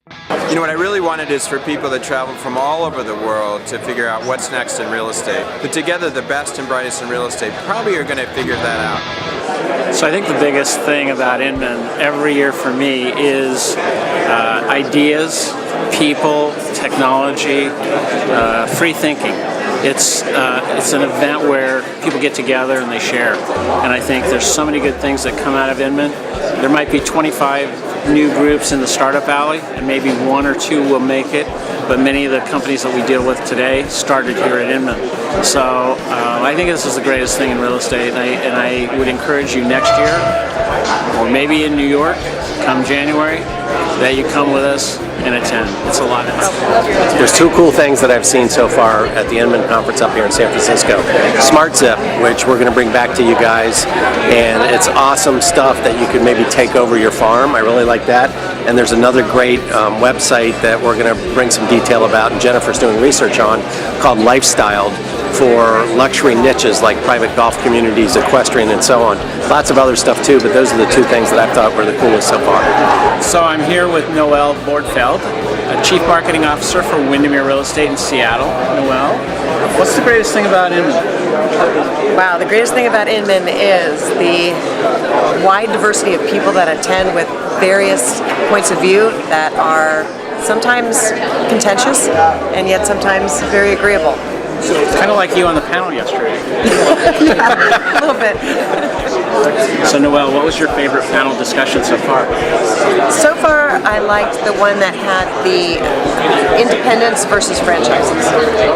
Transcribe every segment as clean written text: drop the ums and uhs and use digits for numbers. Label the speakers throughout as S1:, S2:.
S1: You know, what I really wanted is for people that travel from all over the world to figure out what's next in real estate. But together, the best and brightest in real estate probably are going to figure that out.
S2: So I think the biggest thing about Inman every year for me is ideas, people, technology, free thinking. It's an event where people get together and they share. And I think there's so many good things that come out of Inman. There might be 25 new groups in the startup alley, and maybe one or two will make it, but many of the companies that we deal with today started here at Inman. So I think this is the greatest thing in real estate, and I would encourage you next year, or maybe in New York, come January, that you come with us and attend. It's a lot of fun.
S3: There's two cool things that I've seen so far at the Inman conference up here in San Francisco. Smart Zip, which we're going to bring back to you guys, and it's awesome stuff that you could maybe take over your farm. I really like that. And there's another great website that we're going to bring some detail about, and Jennifer's doing research on, called Lifestyled, for luxury niches like private golf communities, equestrian, and so on. Lots of other stuff too, but those are the two things that I've thought were the coolest so far.
S2: So I'm here with Noelle Bordfeld, a Chief Marketing Officer for Windermere Real Estate in Seattle. Noelle, what's the greatest thing about Inman?
S4: Wow, the greatest thing about Inman is the wide diversity of people that attend with various points of view that are sometimes contentious and yet sometimes very agreeable.
S2: Kind of like you on the panel yesterday.
S4: Yeah, a little bit.
S2: So Noelle, what was your favorite panel discussion so far?
S4: So far, I liked the one that had the independents versus franchises.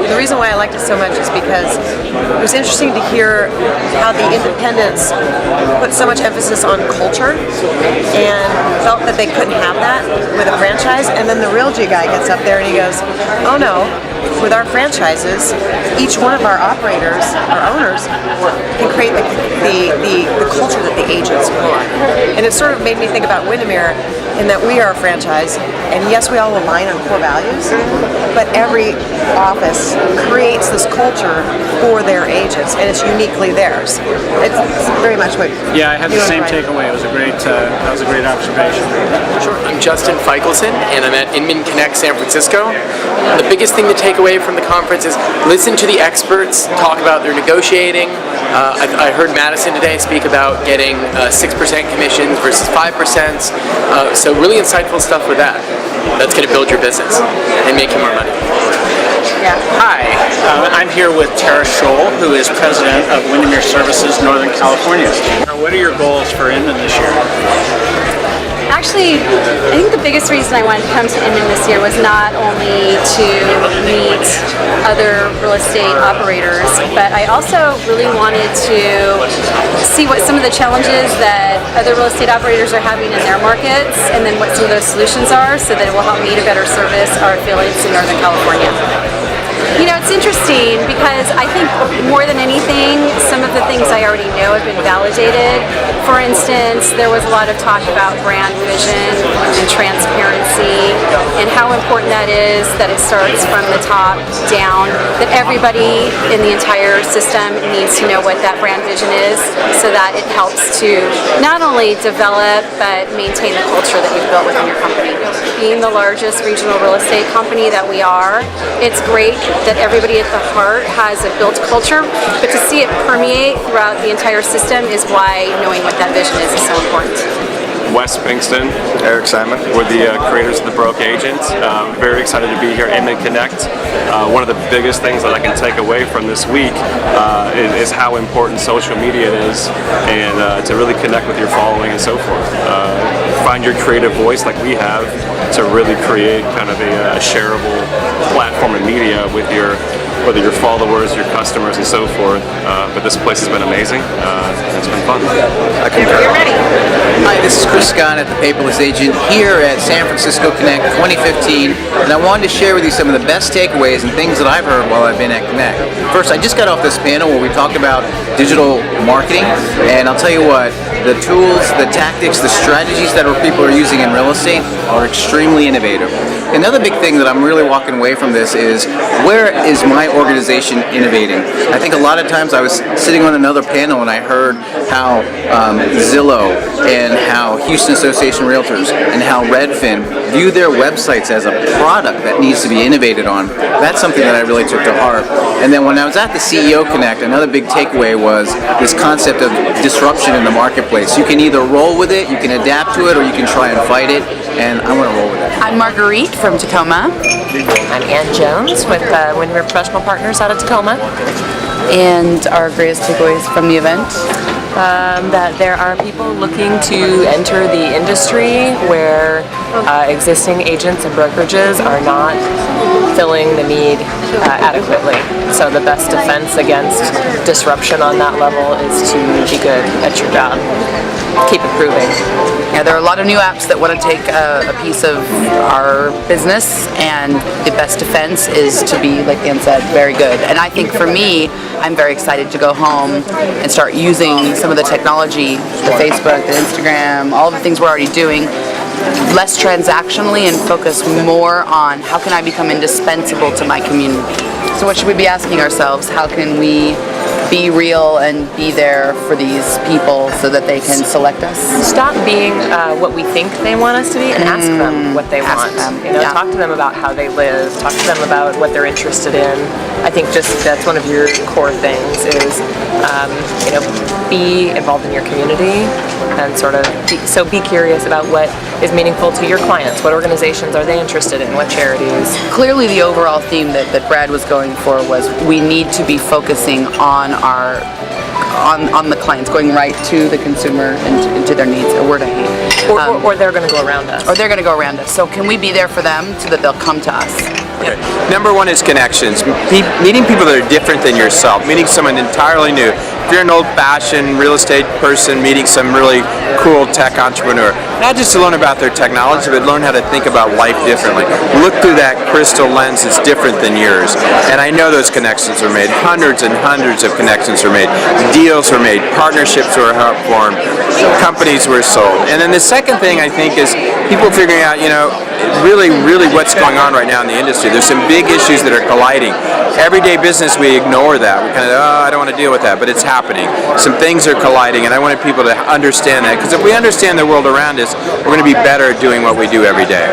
S4: The reason why I liked it so much is because it was interesting to hear how the independents put so much emphasis on culture and felt that they couldn't have that with a franchise, and then the Realty guy gets up there and he goes, oh no, with our franchises, each one of our operators, our owners, can create the culture that the agents want. And it sort of made me think about Windermere in that we are a franchise, and yes, we all align on core values, but every office creates this culture for their agents, and it's uniquely theirs. It's very much what
S2: I had the same takeaway. It was a great, that was a great observation.
S5: Sure. I'm Justin Feichelson, and I'm at Inman Connect San Francisco. The biggest thing to take away from the conference is listen to the experts talk about their negotiating. I heard Madison today speak about getting 6% commissions versus 5%. So really insightful stuff with that. That's going to build your business and make you more money.
S4: Yeah.
S2: Hi, I'm here with Tara Scholl, who is president of Windermere Services Northern California. What are your goals for Inman this year?
S6: Actually, I think the biggest reason I wanted to come to Inman this year was not only to meet other real estate operators, but I also really wanted to see what some of the challenges that other real estate operators are having in their markets, and then what some of those solutions are, so that it will help me to better service our affiliates in Northern California. You know, it's interesting because I think more than anything, some of the things I already know have been validated. For instance, there was a lot of talk about brand vision and transparency and how important that is, that it starts from the top down, that everybody in the entire system needs to know what that brand vision is so that it helps to not only develop but maintain the culture that you've built within your company. Being the largest regional real estate company that we are, it's great that everybody at the heart has a built culture, but to see it permeate throughout the entire system is why knowing what that vision is so important.
S7: Wes Pinkston, Eric Simon. We're the creators of the Broke Agent. Very excited to be here at Inman Connect. One of the biggest things that I can take away from this week is how important social media is, and to really connect with your following and so forth. Find your creative voice like we have to really create kind of a shareable platform of media with whether your followers, your customers, and so forth. But this place has been amazing. It's been fun.
S4: You're ready.
S8: Hi, this is Chris Scott at the Paperless Agent here at San Francisco Connect 2015, and I wanted to share with you some of the best takeaways and things that I've heard while I've been at Connect. First, I just got off this panel where we talked about digital marketing, and I'll tell you what, the tools, the tactics, the strategies that people are using in real estate are extremely innovative. Another big thing that I'm really walking away from this is, where is my organization innovating? I think a lot of times I was sitting on another panel and I heard how Zillow and how Houston Association Realtors and how Redfin view their websites as a product that needs to be innovated on. That's something that I really took to heart. And then when I was at the CEO Connect, another big takeaway was this concept of disruption in the marketplace. You can either roll with it, you can adapt to it, or you can try and fight it, and I want to roll with it.
S9: I'm Marguerite from Tacoma.
S10: I'm Ann Jones with Windermere Professional Partners out of Tacoma.
S9: And our greatest takeaways from the event?
S10: That there are people looking to enter the industry where existing agents and brokerages are not filling the need adequately. So the best defense against disruption on that level is to be good at your job. Keep improving.
S9: Yeah, there are a lot of new apps that want to take a piece of our business, and the best defense is to be, like Ann said, very good. And I think for me, I'm very excited to go home and start using some of the technology, the Facebook, the Instagram, all the things we're already doing, less transactionally and focus more on how can I become indispensable to my community. So what should we be asking ourselves? How can we be real and be there for these people so that they can select us?
S10: Stop being what we think they want us to be and ask them what they want. Talk to them about how they live. Talk to them about what they're interested in. I think just that's one of your core things is, be involved in your community and sort of be curious about what is meaningful to your clients. What organizations are they interested in? What charities?
S9: Clearly the overall theme that Brad was going for was we need to be focusing on on the clients, going right to the consumer and to their needs, a word I hate.
S10: Or they're going to go around us.
S9: Or they're going to go around us. So can we be there for them so that they'll come to us?
S1: Okay. Number one is connections. Meeting people that are different than yourself, meeting someone entirely new. If you're an old-fashioned real estate person, meeting some really cool tech entrepreneur, not just to learn about their technology, but learn how to think about life differently. Look through that crystal lens that's different than yours. And I know those connections were made. Hundreds and hundreds of connections were made. Deals were made. Partnerships were formed. Companies were sold. And then the second thing I think is people figuring out, really what's going on right now in the industry. There's some big issues that are colliding. Everyday business, we ignore that. We kind of, I don't want to deal with that, but it's happening. Some things are colliding, and I wanted people to understand that, because if we understand the world around us, we're going to be better at doing what we do every day.